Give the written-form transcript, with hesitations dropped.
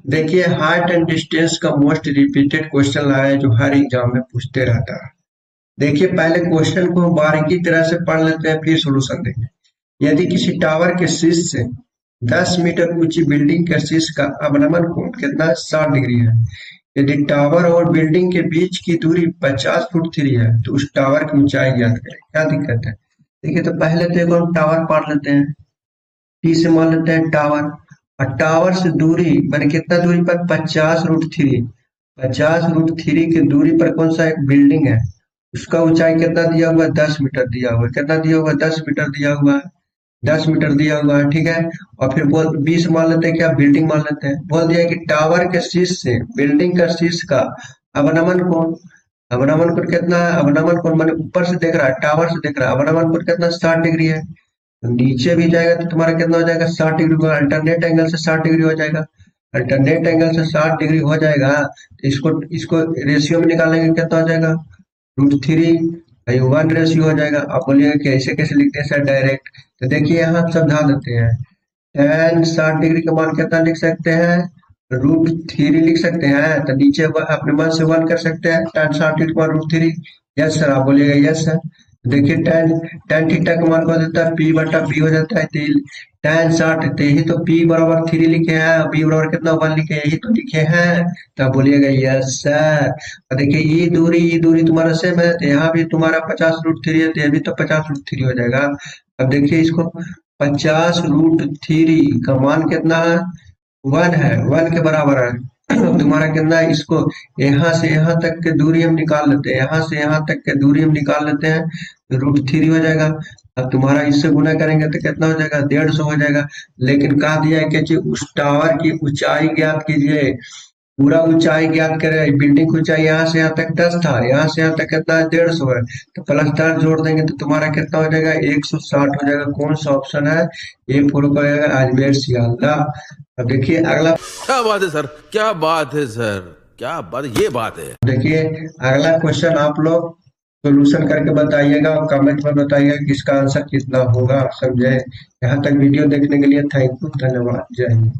देखिए height and distance का most repeated question लाया है जो हर एग्जाम में पूछते रहता है। देखिए पहले क्वेश्चन को हम बारीकी तरह से पढ़ लेते हैं फिर सॉल्यूशन देंगे। यदि किसी टावर के शीर्ष से 10 मीटर ऊंची बिल्डिंग के शीर्ष का अवनमन कोण कितना है? 60 डिग्री है। यदि टावर और बिल्डिंग के बीच की दूरी 50 फुट 3 है तो उस टावर की ऊंचाई ज्ञात करें। क्या दिक्कत है? देखिए तो पहले तो एक हम टावर पढ़ लेते हैं। टी से मान लेते हैं टावर, और टावर से दूरी मैंने कितना दूरी पर 50√3। 50√3 की दूरी पर कौन सा एक बिल्डिंग है, उसका ऊंचाई कितना दिया हुआ है? 10 मीटर दिया हुआ है। कितना दिया हुआ है? 10 मीटर दिया हुआ है। 10 मीटर दिया हुआ है, ठीक है। और फिर बोल 20 मान लेते हैं, क्या बिल्डिंग मान लेते हैं। बोल दिया कि टावर के शीर्ष से बिल्डिंग का शीर्ष का अवनमन कोण, अवनमन कोण कितना है? अवनमन कोण मैंने ऊपर से देख रहा है, टावर से देख रहा है, अवनमन कोण कितना? 60 डिग्री है। तो नीचे भी जाएगा तो तुम्हारा कितना हो जाएगा? 60 डिग्री होगा। अल्टरनेट एंगल से 60 डिग्री हो जाएगा। अल्टरनेट एंगल से 60 डिग्री हो जाएगा तो इसको इसको रेशियो में निकालेंगे, कितना हो जाएगा? √3/1 रेशियो हो जाएगा। आप बोलिएगा कि ऐसे कैसे लिखते हैं सर डायरेक्ट, तो देखिए यहाँ हम समझा देते हैं। tan 60 डिग्री का मान कितना लिख सकते हैं? √3 लिख सकते हैं। तो नीचे अपने मन से 1 कर सकते हैं। tan 60 डिग्री का मान √3। यस सर, आप बोलिएगा यस सर। देखिए tan tan थीटा का मान हो जाता है p/b हो जाता है। tan 60 तो यही तो p बराबर 3 लिखे हैं, b बराबर कितना 1 लिखे हैं, यही तो लिखे हैं। तो आप बोलिएगा यस सर। और देखिए ये दूरी तुम्हारा सेम है, तो यहाँ भी तुम्हारा 50√3 है, तो ये भी तो 50√3 हो जाएगा। अब देखिए इसको 50√3 का मान कितना है? 1 है, 1 के बराबर है। तुम्हारा कितना है? इसको यहाँ से यहाँ तक की दूरी हम निकाल लेते हैं, यहाँ से यहाँ तक की दूरी हम निकाल लेते हैं, √3 हो जाएगा। अब तुम्हारा इससे गुना करेंगे तो कितना हो जाएगा? 150 हो जाएगा। लेकिन कहा दिया है कि जी उस टावर की ऊंचाई ज्ञात कीजिए। पूरा ऊंचाई ज्ञात करें। बिल्डिंग की ऊंचाई यहाँ से यहाँ तक 10 था, यहाँ से यहाँ तक कितना है? 150 है। तो प्लस 10 जोड़ देंगे तो तुम्हारा कितना हो जाएगा? 160 हो जाएगा। कौन सा ऑप्शन है? ये पूरा हो जाएगा अजमेर सियालदा। अब देखिए अगला, क्या बात है सर, क्या बात है सर, क्या बात, ये बात है। देखिए अगला क्वेश्चन आप लोग सोल्यूशन करके बताइएगा और कमेंट में बताइएगा कि इसका आंसर कितना होगा। समझे? यहाँ तक वीडियो देखने के लिए थैंक यू, धन्यवाद, जय हिंद।